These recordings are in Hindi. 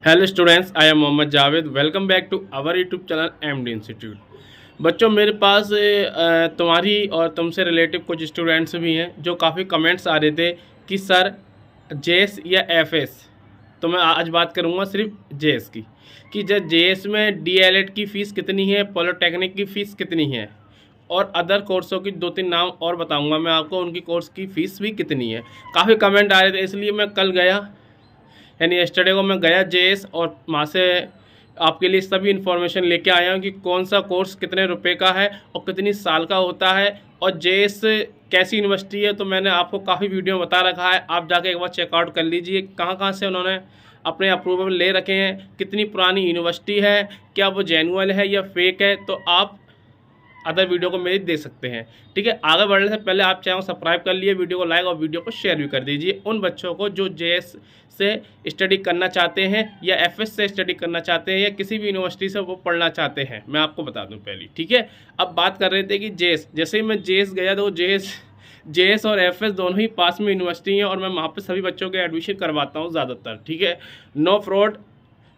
Hello students, I am Mohammed Javed. Welcome back to our YouTube channel MD institute. बच्चों, मेरे पास तुम्हारी और तुमसे रिलेटिव कुछ स्टूडेंट्स भी हैं जो काफ़ी कमेंट्स आ रहे थे कि सर जेएस या एफएस। तो मैं आज बात करूंगा सिर्फ जेएस की कि जब जेएस में डीएलएड की फ़ीस कितनी है, पॉलिटेक्निक की फ़ीस कितनी है और अदर कोर्सों की दो तीन नाम और बताऊंगा मैं आपको, उनकी कोर्स की फ़ीस भी कितनी है। काफ़ी कमेंट आ रहे थे, इसलिए मैं कल गया, यानी यस्टरडे को मैं गया जेएस और वहाँ से आपके लिए सभी इन्फॉर्मेशन लेके आया हूँ कि कौन सा कोर्स कितने रुपए का है और कितनी साल का होता है और जेएस कैसी यूनिवर्सिटी है। तो मैंने आपको काफ़ी वीडियो में बता रखा है, आप जाके एक बार चेकआउट कर लीजिए कहाँ कहाँ से उन्होंने अपने अप्रूवल ले रखे हैं, कितनी पुरानी यूनिवर्सिटी है, क्या वो जेन्युइन है या फेक है। तो आप अदर वीडियो को मेरी देख सकते हैं। ठीक है, आगे बढ़ने से पहले आप चैनल को सब्सक्राइब कर लिए, वीडियो को लाइक और वीडियो को शेयर भी कर दीजिए उन बच्चों को जो जेएस से स्टडी करना चाहते हैं या एफएस से स्टडी करना चाहते हैं या किसी भी यूनिवर्सिटी से वो पढ़ना चाहते हैं। मैं आपको बता दूं पहले, ठीक है। अब बात कर रहे थे कि जेएस, जैसे ही मैं जेएस गया तो जेएस और एफएस दोनों ही पास में यूनिवर्सिटी हैं और मैं वहाँ पर सभी बच्चों के एडमिशन करवाता हूँ ज़्यादातर। ठीक है, no fraud,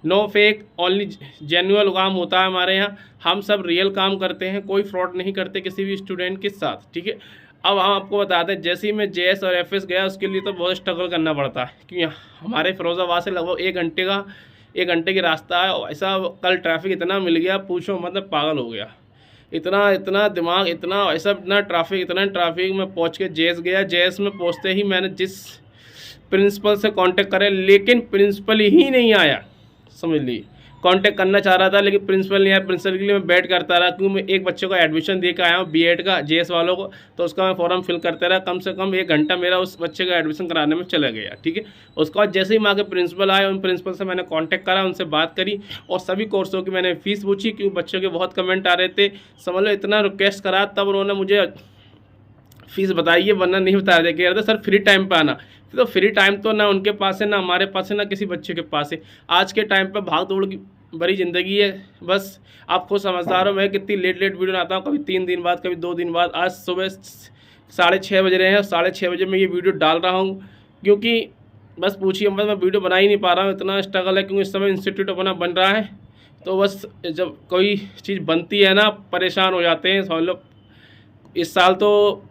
no fake, only genuine काम होता है हमारे यहाँ। हम सब रियल काम करते हैं, कोई फ्रॉड नहीं करते किसी भी स्टूडेंट के साथ। ठीक है, अब हम आपको बताते हैं, जैसे ही मैं जेएस और एफएस गया उसके लिए तो बहुत स्ट्रगल करना पड़ता है क्योंकि हमारे फिरोजाबाद से लगभग एक घंटे की रास्ता है। और ऐसा कल ट्रैफिक इतना मिल गया, पूछो मतलब पागल हो गया। इतना इतना दिमाग, इतना ऐसा इतना ट्रैफिक में पहुँच के जेएस गया। जेएस में पहुँचते ही मैंने जिस प्रिंसिपल से कांटेक्ट करे, लेकिन प्रिंसिपल ही नहीं आया। समझ ली, कांटेक्ट करना चाह रहा था लेकिन प्रिंसिपल नहीं आया। प्रिंसिपल के लिए मैं वेट करता रहा क्योंकि मैं एक बच्चे को एडमिशन दे के आया हूँ बीएड का, जेएस वालों को, तो उसका मैं फॉर्म फिल करता रहा। कम से कम 1 घंटा मेरा उस बच्चे का एडमिशन कराने में चला गया। ठीक है, उसके बाद जैसे ही वहाँ के प्रिंसिपल आए, उन प्रिंसिपल से मैंने कॉन्टैक्ट करा, उनसे बात करी और सभी कोर्सों की मैंने फ़ीस पूछी क्योंकि बच्चों के बहुत कमेंट आ रहे थे। समझ लो इतना रिक्वेस्ट करा तब उन्होंने मुझे फीस बताइए, वरना नहीं बता रहे। कह रहे थे सर फ्री टाइम पे आना। तो फ्री टाइम तो ना उनके पास है, ना हमारे पास है, ना किसी बच्चे के पास है। आज के टाइम पे भाग दौड़ की बड़ी ज़िंदगी है। बस आप खुद समझदार हो, मैं कितनी लेट वीडियो आता हूँ, कभी 3 दिन बाद, कभी 2 दिन बाद। आज सुबह 6:30 बज रहे हैं और 6:30 बजे मैं ये वीडियो डाल रहा हूँ क्योंकि बस पूछिए बस, मैं वीडियो बना ही नहीं पा रहा हूँ, इतना स्ट्रगल है क्योंकि इस समय इंस्टीट्यूट अपना बन रहा है। तो बस जब कोई चीज़ बनती है ना, परेशान हो जाते हैं। समझ लो इस साल तो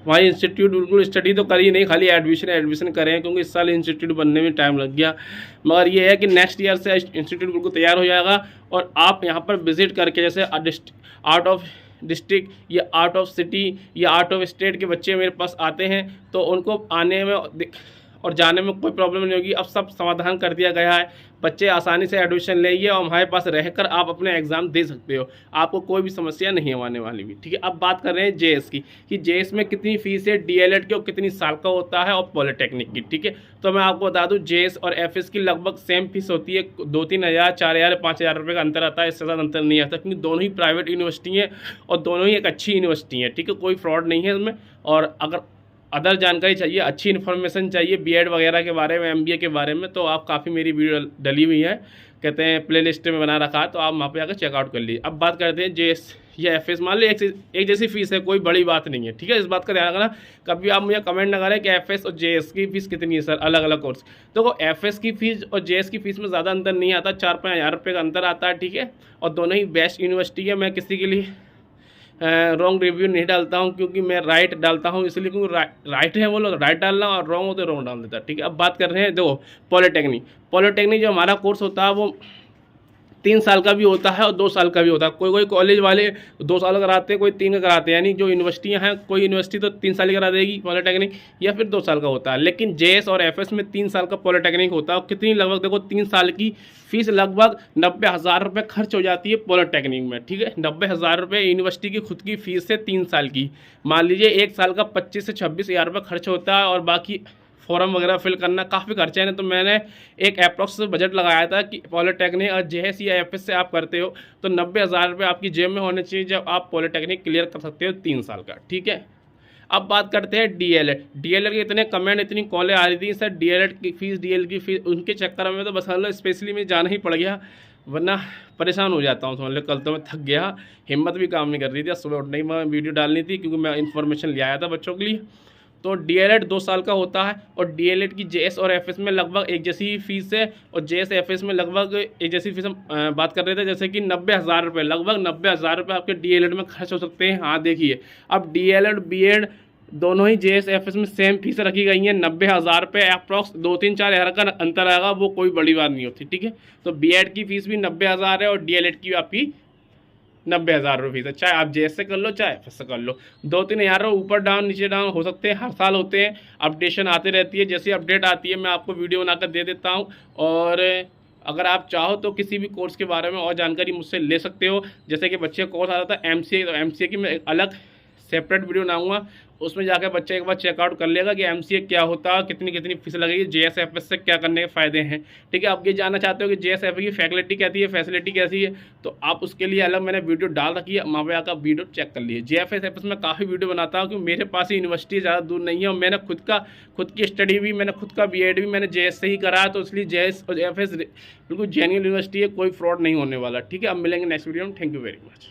वहाँ इंस्टीट्यूट बिल्कुल स्टडी तो करी नहीं, खाली एडमिशन करें क्योंकि इस साल इंस्टीट्यूट बनने में टाइम लग गया। मगर ये है कि नेक्स्ट ईयर से इंस्टीट्यूट बिल्कुल तैयार हो जाएगा और आप यहाँ पर विज़िट करके, जैसे आउट ऑफ डिस्ट्रिक्ट या आउट ऑफ सिटी या आउट ऑफ स्टेट के बच्चे मेरे पास आते हैं तो उनको आने में और जाने में कोई प्रॉब्लम नहीं होगी। अब सब समाधान कर दिया गया है, बच्चे आसानी से एडमिशन लेंगे और हमारे पास रहकर आप अपने एग्ज़ाम दे सकते हो, आपको कोई भी समस्या नहीं आने वाली भी। ठीक है, अब बात कर रहे हैं जेएस की कि जेएस में कितनी फ़ीस है, डीएलएड की और कितनी साल का होता है और पॉलिटेक्निक की। ठीक है, तो मैं आपको बता दूं जेएस और एफएस की लगभग सेम फीस होती है। 2-3 हज़ार, 4 हज़ार, 5 हज़ार रुपये का अंतर आता है, इससे ज़्यादा अंतर नहीं आता क्योंकि दोनों ही प्राइवेट यूनिवर्सिटी हैं और दोनों ही एक अच्छी यूनिवर्सिटी है। ठीक है, कोई फ्रॉड नहीं है इसमें। और अगर अदर जानकारी चाहिए, अच्छी इन्फॉर्मेशन चाहिए बीएड वगैरह के बारे में, एमबीए के बारे में, तो आप काफ़ी मेरी वीडियो डली हुई है, कहते हैं प्लेलिस्ट में बना रखा है, तो आप वहाँ पे आकर चेकआउट कर लीजिए। अब बात करते हैं जेएस या एफएस। मान लो एक जैसी फीस है, कोई बड़ी बात नहीं है। ठीक है, इस बात का ध्यान रखना, कभी आप मुझे कमेंट ना करें कि एफएस और जेएस की फ़ीस कितनी है सर, अलग अलग कोर्स। तो एफएस की फ़ीस और जेएस की फ़ीस में ज़्यादा अंतर नहीं आता, 4-5 हज़ार रुपये का अंतर आता है। ठीक है, और दोनों ही बेस्ट यूनिवर्सिटी है। मैं किसी के लिए रॉन्ग रिव्यू नहीं डालता हूँ क्योंकि मैं राइट डालता हूँ, इसलिए क्योंकि राइट है वो लोग राइट डालना और रॉन्ग हो तो रॉन्ग डाल देता। ठीक है, अब बात कर रहे हैं, देखो पॉलिटेक्निक जो हमारा कोर्स होता है वो 3 साल का भी होता है और 2 साल का भी होता है। कोई कॉलेज वाले 2 साल कराते हैं, कोई 3 का कराते हैं, यानी जो यूनिवर्सिटियां हैं, कोई यूनिवर्सिटी तो 3 साल की करा देगी पॉलिटेक्निक या फिर 2 साल का होता है। लेकिन जेएस और एफएस में 3 साल का पॉलिटेक्निक होता है। और कितनी लगभग देखो, 3 साल की फीस लगभग 90,000 रुपये खर्च हो जाती है पॉलिटेक्निक में। ठीक है, 90,000 रुपये यूनिवर्सिटी की खुद की फीस है 3 साल की। मान लीजिए 1 साल का 25 से 26 हज़ार रुपये खर्च होता है और बाकी फॉर्म वगैरह फिल करना काफ़ी खर्चा है। तो मैंने एक अप्रॉक्स बजट लगाया था कि पॉलिटेक्निक और जेएस या एफएस से आप करते हो तो 90,000 रुपये आपकी जेब में होने चाहिए जब आप पॉलिटेक्निक क्लियर कर सकते हो 3 साल का। ठीक है, अब बात करते हैं डीएलएड के इतने कमेंट, इतनी कॉलें आ रही थी सर डीएलएड की फ़ीस, डीएलएड की फ़ीस, उनके चक्कर में तो बस मतलब स्पेशली में जाना ही पड़ गया, वरना परेशान हो जाता हूँ। समझ लो कल तो मैं थक गया, हिम्मत भी काम नहीं कर रही थी, सुबह उठने ही मैं वीडियो डालनी थी क्योंकि मैं इन्फॉर्मेशन ले आया था बच्चों के लिए। तो DLED 2 साल का होता है और DLED की JS और FS में लगभग एक जैसी फीस है और JS FS में लगभग एक जैसी फीस हम बात कर रहे थे, जैसे कि 90,000 रुपये, लगभग 90,000 रुपये आपके DLED में खर्च हो सकते हैं। हाँ देखिए, अब DLED BEd दोनों ही JS FS में सेम फीस रखी गई हैं, 90,000 रुपये, अप्रॉक्स 2-3-4 हज़ार का अंतर आएगा, वो कोई बड़ी बात नहीं होती, ठीक है। तो BEd की फीस भी 90,000 है और DLED की आपकी 90,000 रुपये फीस है, चाहे आप JS से कर लो चाहे FS से कर लो। 2-3 हज़ार ऊपर डाउन नीचे डाउन हो सकते हैं, हर साल होते हैं, अपडेशन आती रहती है, जैसी अपडेट आती है मैं आपको वीडियो बनाकर दे देता हूँ। और अगर आप चाहो तो किसी भी कोर्स के बारे में और जानकारी मुझसे ले सकते हो, जैसे कि बच्चे का कोर्स आता था MCA, तो MCA की मैं एक अलग सेपरेट वीडियो बनाऊंगा, उसमें जाकर बच्चा एक बार चेकआउट कर लेगा कि MCA क्या होता है, कितनी कितनी फीस लगेगी, JS FS से क्या करने के फ़ायदे हैं, ठीक है। आप ये जानना चाहते हो कि JS FS की फैकल्टी कैसी है, फैसिलिटी कैसी है, तो आप उसके लिए अलग मैंने वीडियो डाल रखी है, वहाँ पे आकर वीडियो चेक कर लीजिए। JS FS में काफ़ी वीडियो बनाता हूँ, क्योंकि मेरे पास यूनिवर्सिटी ज़्यादा दूर नहीं है और मैंने खुद की स्टडी भी, मैंने खुद का BEd भी मैंने JS से ही करा है, तो इसलिए JS और FS बिल्कुल जेन्युइन यूनिवर्सिटी है, कोई फ्रॉड नहीं होने वाला, ठीक है। अब मिलेंगे नेक्स्ट वीडियो में, थैंक यू वेरी मच।